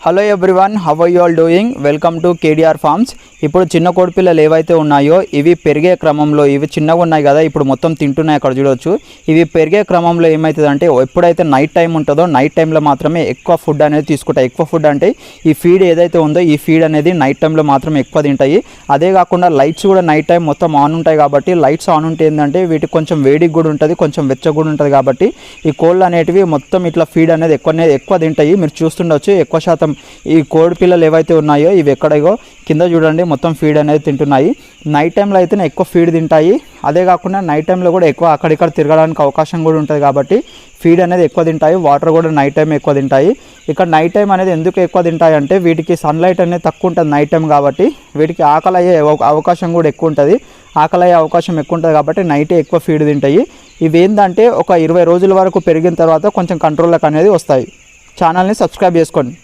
Hello everyone, how are you all doing? Welcome to K D R farms. ఇప్పుడు చిన్న కోడిపిల్లలు ఏవైతే ఉన్నాయో ఇవి పెరిగే క్రమంలో ఇవి చిన్నగా ఉన్నాయి కదా, ఇప్పుడు మొత్తం తింటున్నాయి. అక్కడ చూడొచ్చు. ఇవి పెరిగే క్రమంలో ఏమవుతుందంటే ఎప్పుడైతే నైట్ టైం ఉంటుందో నైట్ టైంలో మాత్రమే ఎక్కువ ఫుడ్ అనేది తీసుకుంటాయి. ఎక్కువ ఫుడ్ అంటే ఈ ఫీడ్ ఏదైతే ఉందో ఈ ఫీడ్ అనేది నైట్ టైంలో మాత్రం ఎక్కువ తింటాయి. అదే కాకుండా లైట్స్ కూడా నైట్ టైం మొత్తం ఆన్ ఉంటాయి కాబట్టి లైట్స్ ఆన్ ఉంటే ఏంటంటే వీటికి కొంచెం వేడికి కూడా ఉంటుంది, కొంచెం వెచ్చగా కూడా ఉంటుంది. కాబట్టి ఈ కోళ్ళు అనేటివి మొత్తం ఇట్లా ఫీడ్ అనేది ఎక్కువ తింటాయి. మీరు చూస్తుండొచ్చు. ఎక్కువ శాతం ఈ కోడి పిల్లలు ఏవైతే ఉన్నాయో ఇవి ఎక్కడో కింద చూడండి మొత్తం ఫీడ్ అనేది తింటున్నాయి. నైట్ టైంలో అయితేనే ఎక్కువ ఫీడ్ తింటాయి. అదే కాకుండా నైట్ టైంలో కూడా ఎక్కువ అక్కడిక్కడ తిరగడానికి అవకాశం కూడా ఉంటుంది కాబట్టి ఫీడ్ అనేది ఎక్కువ తింటాయి. వాటర్ కూడా నైట్ టైం ఎక్కువ తింటాయి. ఇక్కడ నైట్ టైం అనేది ఎందుకు ఎక్కువ తింటాయి అంటే వీటికి సన్లైట్ అనేది తక్కువ ఉంటుంది నైట్ టైం కాబట్టి వీటికి ఆకలి అయ్యే అవకాశం కూడా ఎక్కువ ఉంటుంది. ఆకలి అయ్యే అవకాశం ఎక్కువ ఉంటుంది కాబట్టి నైటే ఎక్కువ ఫీడ్ తింటాయి. ఇవి ఏంటంటే ఒక 20 రోజుల వరకు పెరిగిన తర్వాత కొంచెం కంట్రోల్లోకి అనేది వస్తాయి. ఛానల్ని సబ్స్క్రైబ్ చేసుకోండి.